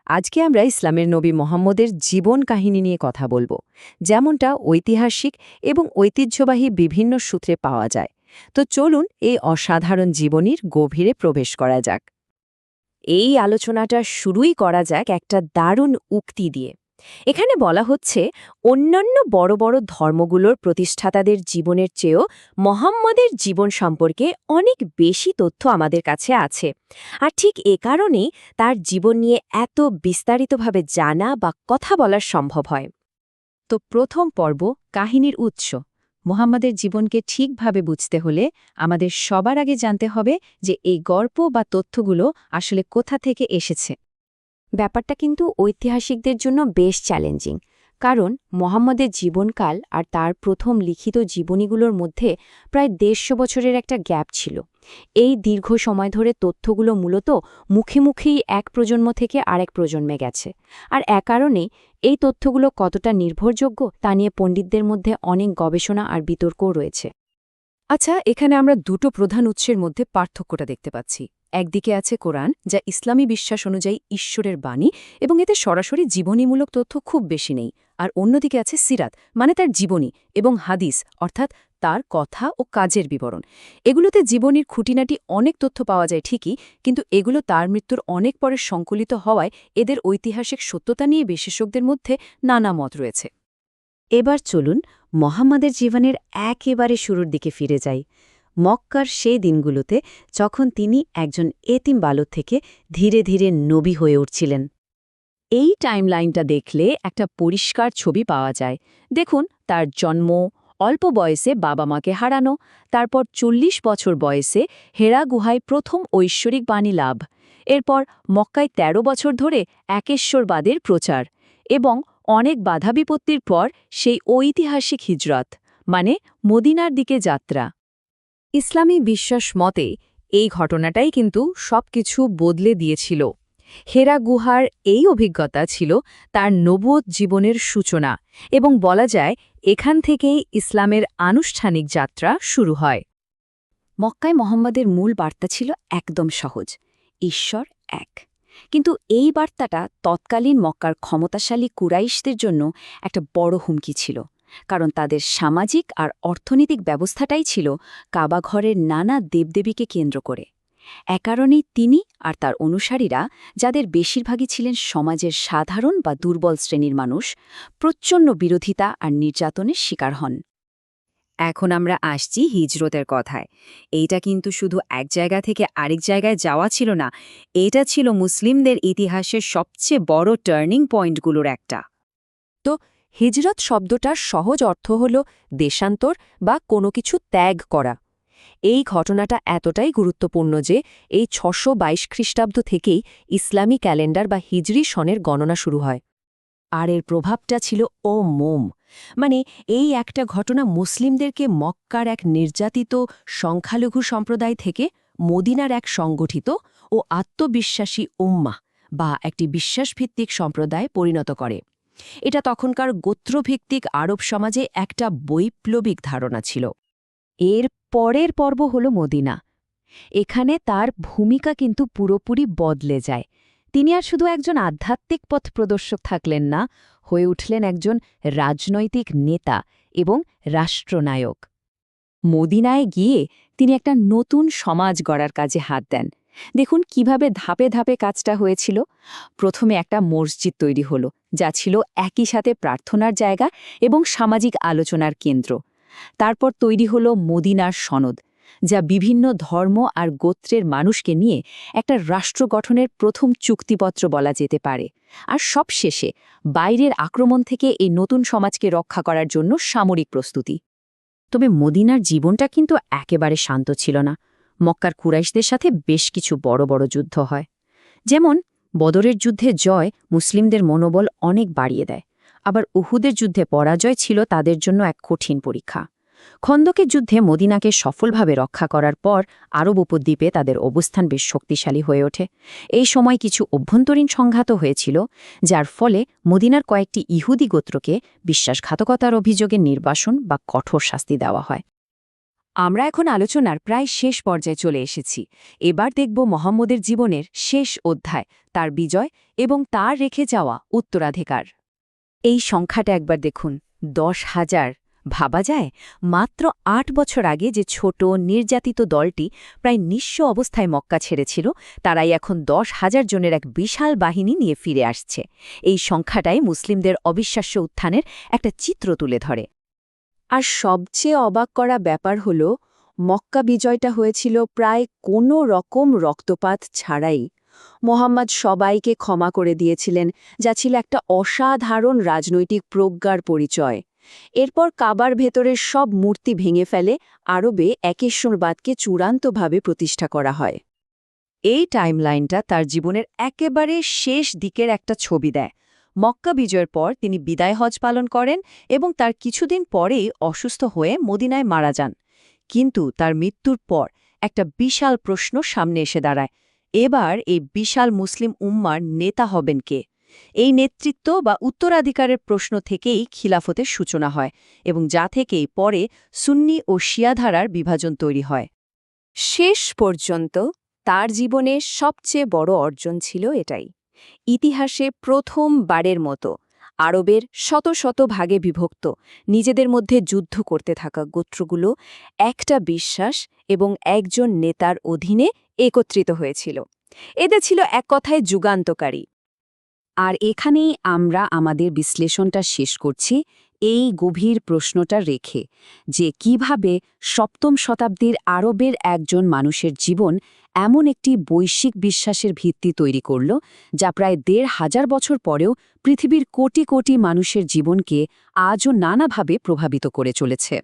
আজকে আমরা ইসলামের নবী মোহাম্মদের জীবন কাহিনী নিয়ে কথা বলবো, যেমনটা ঐতিহাসিক এবং ঐতিহ্যবাহী বিভিন্ন সূত্রে পাওয়া যায়। তো চলুন এই অসাধারণ জীবনীর গভীরে প্রবেশ করা যাক। এই আলোচনাটা শুরুই করা যাক একটা দারুণ উক্তি দিয়ে। এখানে বলা হচ্ছে, অন্যান্য বড় বড় ধর্মগুলোর প্রতিষ্ঠাতাদের জীবনের চেয়েও মোহাম্মদের জীবন সম্পর্কে অনেক বেশি তথ্য আমাদের কাছে আছে। আর ঠিক এ কারণেই তার জীবন নিয়ে এত বিস্তারিতভাবে জানা বা কথা বলা সম্ভব হয়। তো প্রথম পর্ব, কাহিনীর উৎস। মোহাম্মদের জীবনকে ঠিকভাবে বুঝতে হলে আমাদের সবার আগে জানতে হবে যে এই গল্প বা তথ্যগুলো আসলে কোথা থেকে এসেছে। ব্যাপারটা কিন্তু ঐতিহাসিকদের জন্য বেশ চ্যালেঞ্জিং, কারণ মোহাম্মদের জীবনকাল আর তার প্রথম লিখিত জীবনীগুলোর মধ্যে প্রায় ১৫০ বছরের একটা গ্যাপ ছিল। এই দীর্ঘ সময় ধরে তথ্যগুলো মূলত মুখে মুখেই এক প্রজন্ম থেকে আরেক প্রজন্মে গেছে। আর কারণে এই তথ্যগুলো কতটা নির্ভরযোগ্য তা নিয়ে পণ্ডিতদের মধ্যে অনেক গবেষণা আর বিতর্কও রয়েছে। আচ্ছা, এখানে আমরা দুটো প্রধান উৎসের মধ্যে পার্থক্যটা দেখতে পাচ্ছি। একদিকে আছে কোরআন, যা ইসলামী বিশ্বাস অনুযায়ী ঈশ্বরের বাণী, এবং এতে সরাসরি জীবনীমূলক তথ্য খুব বেশি নেই। আর অন্যদিকে আছে সিরাত, মানে তার জীবনী, এবং হাদিস, অর্থাৎ তার কথা ও কাজের বিবরণ। এগুলোতে জীবনীর খুঁটিনাটি অনেক তথ্য পাওয়া যায় ঠিকই, কিন্তু এগুলো তার মৃত্যুর অনেক পরে সংকলিত হওয়ায় এদের ঐতিহাসিক সত্যতা নিয়ে বিশেষজ্ঞদের মধ্যে নানা মত রয়েছে। এবার চলুন মোহাম্মদের জীবনের একেবারে শুরুর দিকে ফিরে যাই, মক্কার সেই দিনগুলোতে যখন তিনি একজন এতিম বালক থেকে ধীরে ধীরে নবী হয়ে উঠছিলেন। এই টাইমলাইনটা দেখলে একটা পরিষ্কার ছবি পাওয়া যায়। দেখুন, তার জন্ম, অল্প বয়সে বাবা মাকে হারানো, তারপর ৪০ বছর বয়সে হেরা গুহায় প্রথম ঐশ্বরিক বাণী লাভ, এরপর মক্কায় ১৩ বছর ধরে একেশ্বরবাদের প্রচার, এবং অনেক বাধা বিপত্তির পর সেই ঐতিহাসিক হিজরত, মানে মদিনার দিকে যাত্রা। ইসলামী বিশ্বাস মতে এই ঘটনাটাই কিন্তু সবকিছু বদলে দিয়েছিল। হেরা গুহার এই অভিজ্ঞতা ছিল তার নবুয়ত জীবনের সূচনা, এবং বলা যায় এখান থেকেই ইসলামের আনুষ্ঠানিক যাত্রা শুরু হয়। মক্কায় মোহাম্মদের মূল বার্তা ছিল একদম সহজ, ঈশ্বর এক। কিন্তু এই বার্তাটা তৎকালীন মক্কার ক্ষমতাশালী কুরাইশদের জন্য একটা বড় হুমকি ছিল, কারণ তাদের সামাজিক আর অর্থনৈতিক ব্যবস্থাটাই ছিল কাবাঘরের নানা দেবদেবীকে কেন্দ্র করে। কারণেই তিনি আর তার অনুসারীরা, যাদের বেশিরভাগই ছিলেন সমাজের সাধারণ বা দুর্বল শ্রেণীর মানুষ, প্রচণ্ড বিরোধিতা আর নির্যাতনের শিকার হন। এখন আমরা আসছি হিজরতের কথায়। এইটা কিন্তু শুধু এক জায়গা থেকে আরেক জায়গায় যাওয়া ছিল না, এটা ছিল মুসলিমদের ইতিহাসের সবচেয়ে বড় টার্নিং পয়েন্টগুলোর একটা। তো হিজরত শব্দটার সহজ অর্থ হল দেশান্তর বা কোনো কিছু ত্যাগ করা। এই ঘটনাটা এতটাই গুরুত্বপূর্ণ যে এই ৬২২ খ্রিস্টাব্দ থেকেই ইসলামী ক্যালেন্ডার বা হিজরি সনের গণনা শুরু হয়। আর এর প্রভাবটা ছিল মোম, মানে এই একটা ঘটনা মুসলিমদেরকে মক্কার এক নির্যাতিত সংখ্যালঘু সম্প্রদায় থেকে মদিনার এক সংগঠিত ও আত্মবিশ্বাসী উম্মাহ বা একটি বিশ্বাসভিত্তিক সম্প্রদায় পরিণত করে। এটা তখনকার গোত্রভিত্তিক আরব সমাজে একটা বৈপ্লবিক ধারণা ছিল। এর পরের পর্ব হল মদিনা। এখানে তার ভূমিকা কিন্তু পুরোপুরি বদলে যায়। তিনি আর শুধু একজন আধ্যাত্মিক পথ প্রদর্শক থাকলেন না, হয়ে উঠলেন একজন রাজনৈতিক নেতা এবং রাষ্ট্রনায়ক। মদিনায় গিয়ে তিনি একটা নতুন সমাজ গড়ার কাজে হাত দেন। দেখুন কিভাবে ধাপে ধাপে কাজটা হয়েছিল। প্রথমে একটা মসজিদ তৈরি হলো, যা ছিল একই সাথে প্রার্থনার জায়গা এবং সামাজিক আলোচনার কেন্দ্র। তারপর তৈরি হলো মদিনার সনদ, যা বিভিন্ন ধর্ম আর গোত্রের মানুষকে নিয়ে একটা রাষ্ট্র গঠনের প্রথম চুক্তিপত্র বলা যেতে পারে। আর সবশেষে বাইরের আক্রমণ থেকে এই নতুন সমাজকে রক্ষা করার জন্য সামরিক প্রস্তুতি। তবে মদিনার জীবনটা কিন্তু একেবারে শান্ত ছিল না। মক্কার কুরাইশদের সাথে বেশ কিছু বড় বড় যুদ্ধ হয়। যেমন বদরের যুদ্ধে জয় মুসলিমদের মনোবল অনেক বাড়িয়ে দেয়, আবার উহুদের যুদ্ধে পরাজয় ছিল তাদের জন্য এক কঠিন পরীক্ষা। খন্দকের যুদ্ধে মদিনাকে সফলভাবে রক্ষা করার পর আরব উপদ্বীপে তাদের অবস্থান বেশ শক্তিশালী হয়ে ওঠে। এই সময় কিছু অভ্যন্তরীণ সংঘাতও হয়েছিল, যার ফলে মদিনার কয়েকটি ইহুদি গোত্রকে বিশ্বাসঘাতকতার অভিযোগে নির্বাসন বা কঠোর শাস্তি দেওয়া হয়। আমরা এখন আলোচনার প্রায় শেষ পর্যায়ে চলে এসেছি। এবার দেখব মুহাম্মদের জীবনের শেষ অধ্যায়, তার বিজয় এবং তার রেখে যাওয়া উত্তরাধিকার। এই সংখ্যাটা একবার দেখুন, 10,000। ভাবা যায়, মাত্র ৮ বছর আগে যে ছোট নির্যাতিত দলটি প্রায় নিঃস্ব অবস্থায় মক্কা ছেড়েছিল, তারাই এখন 10,000 জনের এক বিশাল বাহিনী নিয়ে ফিরে আসছে। এই সংখ্যাটাই মুসলিমদের অবিশ্বাস্য উত্থানের একটা চিত্র তুলে ধরে। আর সবচেয়ে অবাক করা ব্যাপার হল, মক্কা বিজয়টা হয়েছিল প্রায় কোনো রকম রক্তপাত ছাড়াই। মোহাম্মদ সবাইকে ক্ষমা করে দিয়েছিলেন, যা ছিল একটা অসাধারণ রাজনৈতিক প্রজ্ঞার পরিচয়। এরপর কাবার ভেতরের সব মূর্তি ভেঙে ফেলে আরবে একেশ্বরবাদকে চূড়ান্তভাবে প্রতিষ্ঠা করা হয়। এই টাইমলাইনটা তার জীবনের একেবারে শেষ দিকের একটা ছবি দেয়। মক্কা বিজয়ের পর তিনি বিদায় হজ পালন করেন এবং তার কিছুদিন পরেই অসুস্থ হয়ে মদিনায় মারা যান। কিন্তু তার মৃত্যুর পর একটা বিশাল প্রশ্ন সামনে এসে দাঁড়ায়। এবার এই বিশাল মুসলিম উম্মার নেতা হবেন কে? এই নেতৃত্ব বা উত্তরাধিকারের প্রশ্ন থেকেই খিলাফতের সূচনা হয় এবং যা থেকেই পরে সুন্নি ও শিয়া ধারার বিভাজন তৈরি হয়। শেষ পর্যন্ত তার জীবনের সবচেয়ে বড় অর্জন ছিল এটাই। ইতিহাসে প্রথমবারের মতো আরবের শত শত ভাগে বিভক্ত, নিজেদের মধ্যে যুদ্ধ করতে থাকা গোত্রগুলো একটা বিশ্বাস এবং একজন নেতার অধীনে একত্রিত হয়েছিল। এতে ছিল এক কথায় যুগান্তকারী। আর এখানেই আমরা আমাদের বিশ্লেষণটা শেষ করছি, এই গভীর প্রশ্নটা রেখে যে কিভাবে সপ্তম শতাব্দীর আরবের একজন মানুষের জীবন এমন একটি বৈশ্বিক বিশ্বাসের ভিত্তি তৈরি করল, যা প্রায় ১৫০০ বছর পরেও পৃথিবীর কোটি কোটি মানুষের জীবনকে আজও নানাভাবে প্রভাবিত করে চলেছে।